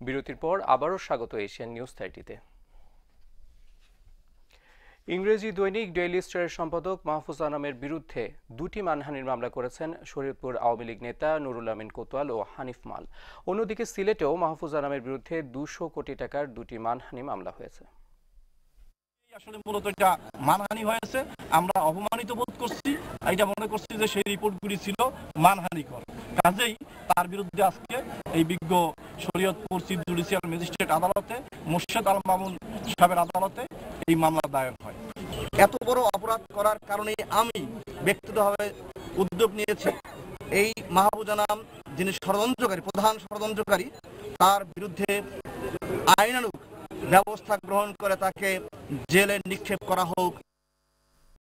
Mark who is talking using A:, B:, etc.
A: বিরতির পর আবারও স্বাগত এশিয়ান নিউজ 30-তে। ইংরেজি দৈনিক ডেইলি স্টারের সম্পাদক মাহফুজ আনামের বিরুদ্ধে দুটি মানহানির মামলা করেছেন শরীয়তপুর আওয়ামী লীগ নেতা নুরুল আমিন কোতোয়াল ও হানিফ মাল। অন্যদিকে সিলেটেও মাহফুজ আনামের বিরুদ্ধে 200 কোটি টাকার দুটি মানহানি মামলা হয়েছে।
B: আসলে মূলত এটা মানহানি হয়েছে, আমরা অপমানিত বোধ করছি। এটা মনে করছি যে সেই রিপোর্টগুলি ছিল মানহানিকর, কাজেই তার বিরুদ্ধে আজকে এই বিজ্ঞ শরীয়তপুর চিফ জুডিশিয়াল ম্যাজিস্ট্রেট আদালতে মোর্শেদ আল মামুন সাহেবের আদালতে এই মামলা দায়ের হয়। এত বড় অপরাধ করার কারণে আমি ব্যক্তিগতভাবে উদ্যোগ নিয়েছি এই মাহফুজ আনাম যিনি ষড়যন্ত্রকারী, প্রধান ষড়যন্ত্রকারী, তার বিরুদ্ধে আইনানুগ ব্যবস্থা গ্রহণ করে তাকে জেলে নিক্ষেপ করা হোক।